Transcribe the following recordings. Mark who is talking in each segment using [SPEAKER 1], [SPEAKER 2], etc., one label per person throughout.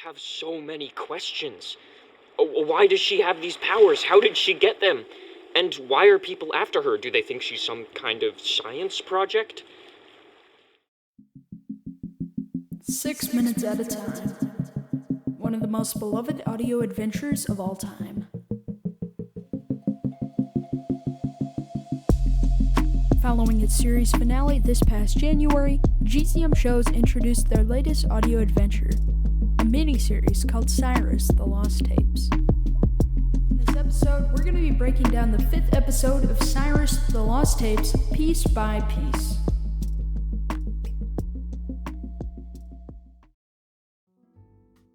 [SPEAKER 1] have so many questions. Why does she have these powers? How did she get them? And why are people after her? Do they think she's some kind of science project?
[SPEAKER 2] 6 minutes at a time. One of the most beloved audio adventures of all time. Following its series finale this past January, GZM Shows introduced their latest audio adventure, a miniseries called Cyrus, The Lost Tapes. In this episode, we're going to be breaking down the 5th episode of Cyrus, The Lost Tapes, piece by piece.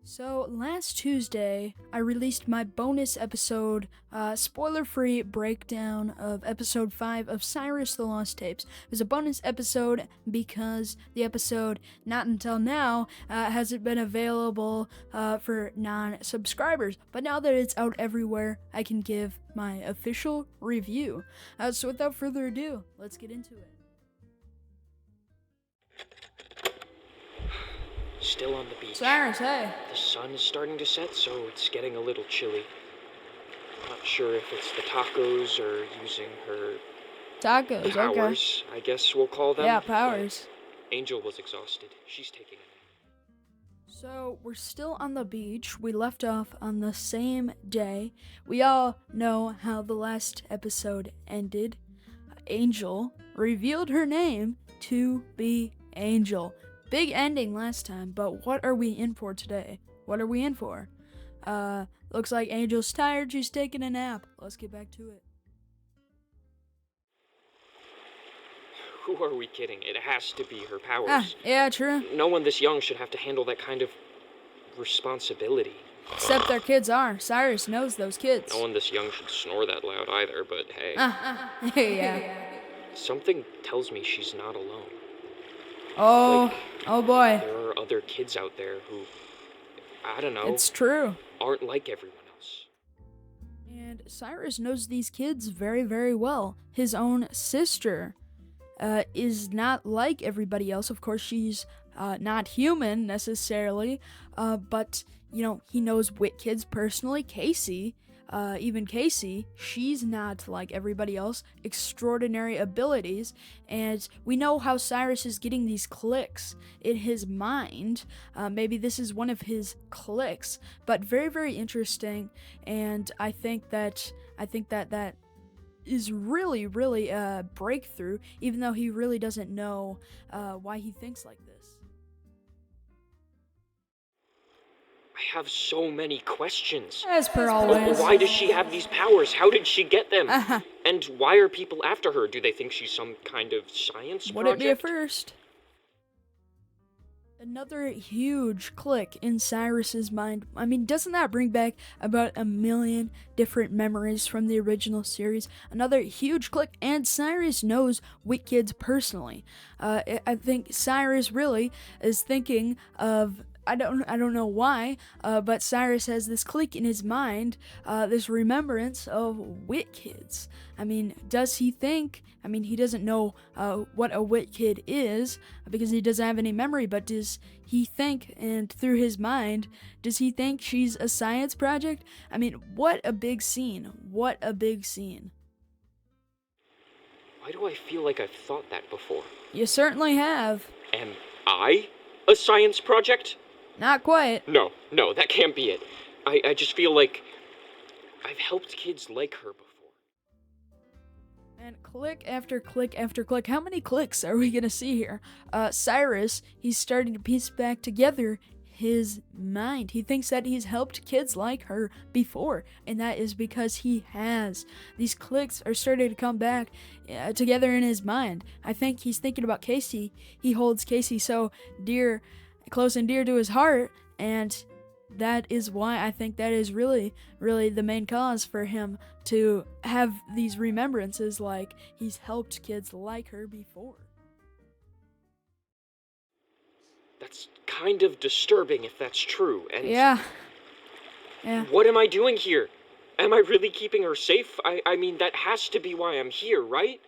[SPEAKER 2] So, last Tuesday, I released my bonus episode, spoiler-free breakdown of episode 5 of Cyrus the Lost Tapes. It was a bonus episode because the episode, not until now, hasn't been available for non-subscribers. But now that it's out everywhere, I can give my official review. So without further ado, let's get into it.
[SPEAKER 1] Still on the beach.
[SPEAKER 2] Cyrus, hey.
[SPEAKER 1] The sun is starting to set, so it's getting a little chilly. Not sure if it's the tacos or using her
[SPEAKER 2] Tacos,
[SPEAKER 1] powers,
[SPEAKER 2] okay.
[SPEAKER 1] I guess we'll call them.
[SPEAKER 2] Yeah, powers.
[SPEAKER 1] But Angel was exhausted. She's taking a nap.
[SPEAKER 2] So, we're still on the beach. We left off on the same day. We all know how the last episode ended. Angel revealed her name to be Angel. Big ending last time, but what are we in for today? What are we in for? Looks like Angel's tired, she's taking a nap. Let's get back to it.
[SPEAKER 1] Who are we kidding? It has to be her powers.
[SPEAKER 2] Yeah, true.
[SPEAKER 1] No one this young should have to handle that kind of responsibility.
[SPEAKER 2] Except their kids are. Cyrus knows those kids.
[SPEAKER 1] No one this young should snore that loud either, but hey.
[SPEAKER 2] Yeah.
[SPEAKER 1] Something tells me she's not alone.
[SPEAKER 2] Oh boy.
[SPEAKER 1] There are other kids out there who, I don't know.
[SPEAKER 2] It's true.
[SPEAKER 1] Aren't like everyone else.
[SPEAKER 2] And Cyrus knows these kids very, very well. His own sister is not like everybody else. Of course, she's not human necessarily, but, you know, he knows wit kids personally. Casey, even Casey, she's not like everybody else. Extraordinary abilities, and we know how Cyrus is getting these clicks in his mind. Maybe this is one of his clicks, but very, very interesting. And I think that is really, really a breakthrough, even though he really doesn't know why he thinks like this.
[SPEAKER 1] I have so many questions.
[SPEAKER 2] As per always.
[SPEAKER 1] Why does she have these powers? How did she get them? And why are people after her? Do they think she's some kind of science project?
[SPEAKER 2] Would it be a first? Another huge click in Cyrus's mind. I mean, doesn't that bring back about 1 million different memories from the original series? Another huge click, and Cyrus knows wit kids personally. I think Cyrus really is thinking of, I don't know why, but Cyrus has this click in his mind, this remembrance of wit kids. I mean, does he think, he doesn't know what a wit kid is because he doesn't have any memory, but does he think, and through his mind, does he think she's a science project? I mean, what a big scene. What a big scene.
[SPEAKER 1] Why do I feel like I've thought that before?
[SPEAKER 2] You certainly have.
[SPEAKER 1] Am I a science project?
[SPEAKER 2] Not quite.
[SPEAKER 1] No, that can't be it. I just feel like I've helped kids like her before.
[SPEAKER 2] And click after click after click. How many clicks are we gonna see here? Cyrus, he's starting to piece back together his mind. He thinks that he's helped kids like her before, and that is because he has. These clicks are starting to come back together in his mind. I think he's thinking about Casey. He holds Casey so dear, close and dear to his heart, and that is why I think that is really, really the main cause for him to have these remembrances, like he's helped kids like her before.
[SPEAKER 1] That's kind of disturbing if that's true, and...
[SPEAKER 2] Yeah.
[SPEAKER 1] What am I doing here? Am I really keeping her safe? I mean, that has to be why I'm here, right?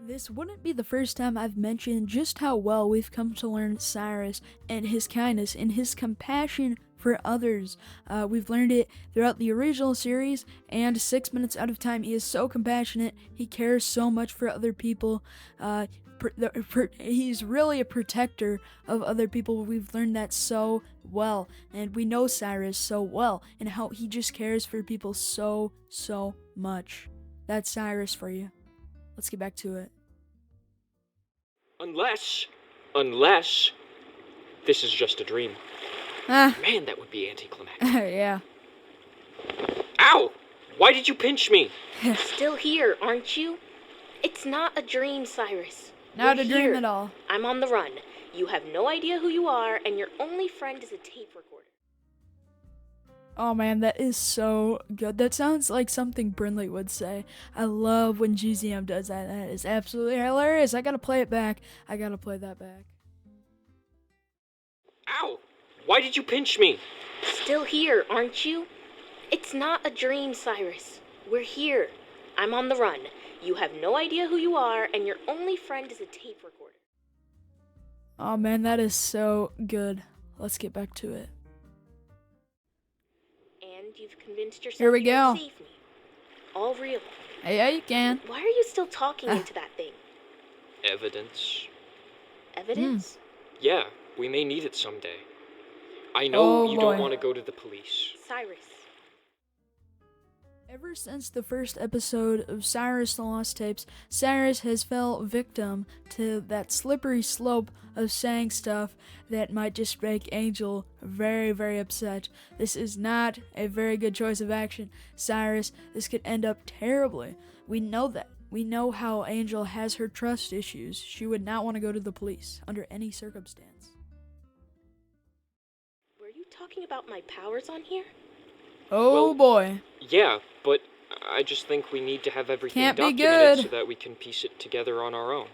[SPEAKER 2] This wouldn't be the first time I've mentioned just how well we've come to learn Cyrus and his kindness and his compassion for others. We've learned it throughout the original series, and 6 minutes out of time, he is so compassionate. He cares so much for other people. He's really a protector of other people. We've learned that so well, and we know Cyrus so well, and how he just cares for people so much. That's Cyrus for you. Let's get back to it.
[SPEAKER 1] Unless this is just a dream. Man, that would be anticlimactic.
[SPEAKER 2] Yeah.
[SPEAKER 1] Ow! Why did you pinch me?
[SPEAKER 3] Still here, aren't you? It's not a dream, Cyrus.
[SPEAKER 2] Not
[SPEAKER 3] We're
[SPEAKER 2] a dream
[SPEAKER 3] here.
[SPEAKER 2] at all.
[SPEAKER 3] I'm on the run. You have no idea who you are, and your only friend is a tape recorder.
[SPEAKER 2] Oh man, that is so good. That sounds like something Brinley would say. I love when GZM does that. That is absolutely hilarious. I gotta play it back. I gotta play that back.
[SPEAKER 1] Ow! Why did you pinch me?
[SPEAKER 3] Still here, aren't you? It's not a dream, Cyrus. We're here. I'm on the run. You have no idea who you are, and your only friend is a tape recorder.
[SPEAKER 2] Oh man, that is so good. Let's get back to it.
[SPEAKER 3] And you've convinced yourself
[SPEAKER 2] Here we
[SPEAKER 3] you can
[SPEAKER 2] go.
[SPEAKER 3] save me. All real.
[SPEAKER 2] Yeah, you can.
[SPEAKER 3] Why are you still talking into that thing?
[SPEAKER 1] Evidence.
[SPEAKER 3] Evidence?
[SPEAKER 1] Yeah, we may need it someday. I know you
[SPEAKER 2] boy.
[SPEAKER 1] don't want to go to the police.
[SPEAKER 3] Cyrus.
[SPEAKER 2] Ever since the first episode of Cyrus the Lost Tapes, Cyrus has fell victim to that slippery slope of saying stuff that might just make Angel very upset. This is not a very good choice of action, Cyrus. This could end up terribly. We know that. We know how Angel has her trust issues. She would not want to go to the police under any circumstance.
[SPEAKER 3] Were you talking about my powers on here?
[SPEAKER 2] Oh
[SPEAKER 1] Well,
[SPEAKER 2] boy.
[SPEAKER 1] Yeah, but I just think we need to have everything
[SPEAKER 2] Can't be
[SPEAKER 1] documented
[SPEAKER 2] good.
[SPEAKER 1] so that we can piece it together on our own.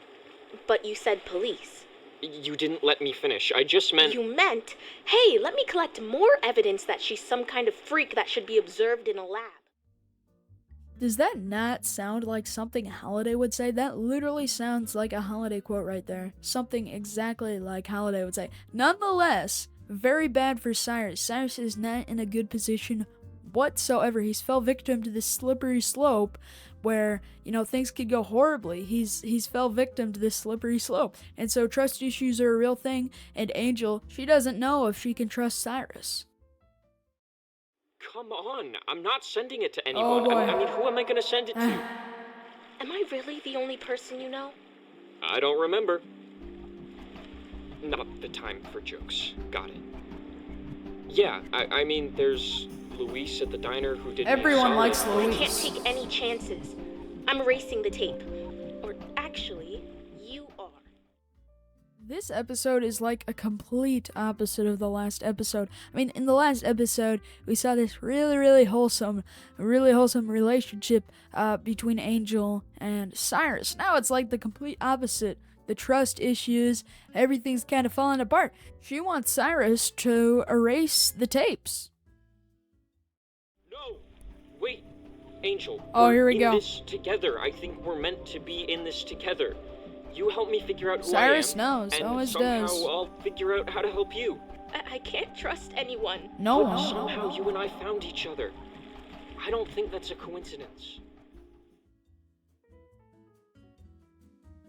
[SPEAKER 3] But you said police.
[SPEAKER 1] You didn't let me finish. I just meant...
[SPEAKER 3] You meant, hey, let me collect more evidence that she's some kind of freak that should be observed in a lab.
[SPEAKER 2] Does that not sound like something Holiday would say? That literally sounds like a Holiday quote right there. Something exactly like Holiday would say. Nonetheless, very bad for Cyrus. Cyrus is not in a good position whatsoever. He's fell victim to this slippery slope where, things could go horribly. He's fell victim to this slippery slope. And so trust issues are a real thing, and Angel, she doesn't know if she can trust Cyrus.
[SPEAKER 1] Come on, I'm not sending it to anyone.
[SPEAKER 2] boy.
[SPEAKER 1] I mean, who am I going to send it to?
[SPEAKER 3] Am I really the only person you know?
[SPEAKER 1] I don't remember. Not the time for jokes. Got it. Yeah, I mean, there's Luis at the diner who did
[SPEAKER 2] Everyone likes
[SPEAKER 3] I
[SPEAKER 2] Luis.
[SPEAKER 3] can't take any chances. I'm erasing the tape. Or actually, you are.
[SPEAKER 2] This episode is like a complete opposite of the last episode. I mean, in the last episode, we saw this really wholesome relationship between Angel and Cyrus. Now it's like the complete opposite. The trust issues, everything's kind of falling apart. She wants Cyrus to erase the tapes.
[SPEAKER 1] No! Wait, Angel.
[SPEAKER 2] Oh,
[SPEAKER 1] we're
[SPEAKER 2] here we
[SPEAKER 1] in
[SPEAKER 2] go.
[SPEAKER 1] this together. I think we're meant to be in this together. You help me figure out who
[SPEAKER 2] Cyrus
[SPEAKER 1] I am.
[SPEAKER 2] knows,
[SPEAKER 1] and
[SPEAKER 2] always
[SPEAKER 1] somehow
[SPEAKER 2] does.
[SPEAKER 1] I'll figure out how to help you.
[SPEAKER 3] I can't trust anyone.
[SPEAKER 2] No.
[SPEAKER 1] Somehow you and I found each other. I don't think that's a coincidence.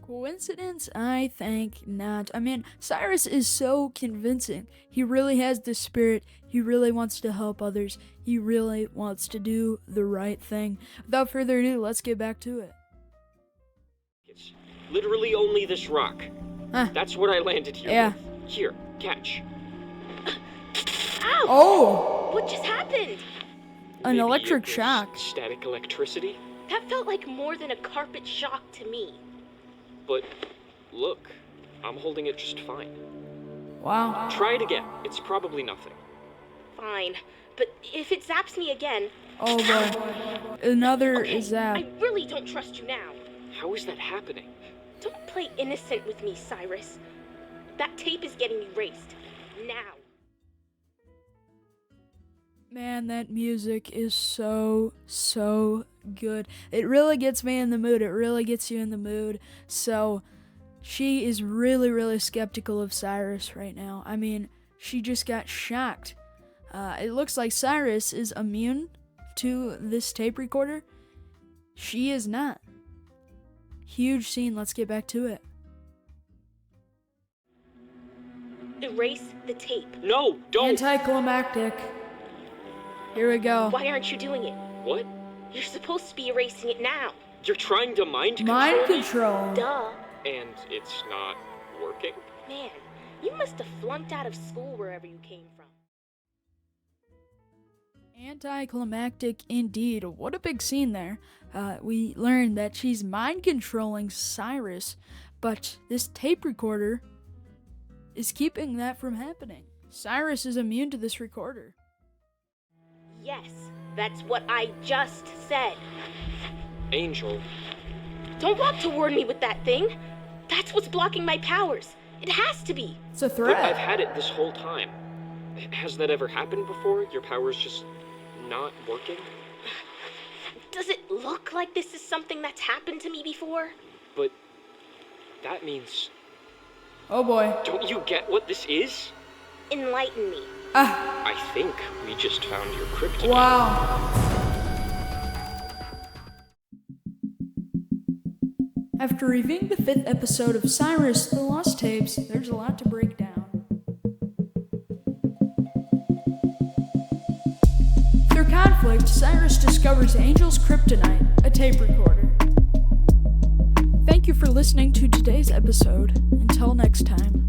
[SPEAKER 2] Coincidence? I think not. I mean, Cyrus is so convincing. He really has the spirit. He really wants to help others. He really wants to do the right thing. Without further ado, let's get back to it.
[SPEAKER 1] It's literally only this rock. That's what I landed here
[SPEAKER 2] Yeah.
[SPEAKER 1] with. Here, catch.
[SPEAKER 3] Ow!
[SPEAKER 2] Oh!
[SPEAKER 3] What just happened?
[SPEAKER 2] An
[SPEAKER 1] Maybe
[SPEAKER 2] electric
[SPEAKER 1] it was
[SPEAKER 2] shock.
[SPEAKER 1] Static electricity?
[SPEAKER 3] That felt like more than a carpet shock to me.
[SPEAKER 1] But look, I'm holding it just fine.
[SPEAKER 2] Wow.
[SPEAKER 1] Try it again. It's probably nothing.
[SPEAKER 3] Fine. But if it zaps me again...
[SPEAKER 2] Oh boy. Another
[SPEAKER 3] Okay,
[SPEAKER 2] zap.
[SPEAKER 3] I really don't trust you now.
[SPEAKER 1] How is that happening?
[SPEAKER 3] Don't play innocent with me, Cyrus. That tape is getting erased. Now.
[SPEAKER 2] Man, that music is so good. It really gets me in the mood. It really gets you in the mood. So she is really, really skeptical of Cyrus right now. I mean, she just got shocked. It looks like Cyrus is immune to this tape recorder. She is not. Huge scene. Let's get back to it.
[SPEAKER 3] Erase the tape.
[SPEAKER 1] No, don't!
[SPEAKER 2] Anticlimactic. Here we go.
[SPEAKER 3] Why aren't you doing it?
[SPEAKER 1] What?
[SPEAKER 3] You're supposed to be erasing it now.
[SPEAKER 1] You're trying to mind control
[SPEAKER 2] Mind
[SPEAKER 1] me?
[SPEAKER 2] control.
[SPEAKER 3] Duh.
[SPEAKER 1] And it's not working?
[SPEAKER 3] Man, you must have flunked out of school wherever you came from.
[SPEAKER 2] Anticlimactic indeed. What a big scene there. We learned that she's mind controlling Cyrus, but this tape recorder is keeping that from happening. Cyrus is immune to this recorder.
[SPEAKER 3] Yes, that's what I just said.
[SPEAKER 1] Angel.
[SPEAKER 3] Don't walk toward me with that thing. That's what's blocking my powers. It has to be.
[SPEAKER 2] It's a
[SPEAKER 1] But
[SPEAKER 2] threat.
[SPEAKER 1] I've had it this whole time. Has that ever happened before? Your powers just not working?
[SPEAKER 3] Does it look like this is something that's happened to me before?
[SPEAKER 1] But that means...
[SPEAKER 2] Oh boy.
[SPEAKER 1] Don't you get what this is?
[SPEAKER 3] Enlighten me.
[SPEAKER 1] I think we just found your kryptonite.
[SPEAKER 2] Wow. After reviewing the 5th episode of Cyrus the Lost Tapes, there's a lot to break down. Through conflict, Cyrus discovers Angel's kryptonite, a tape recorder. Thank you for listening to today's episode. Until next time.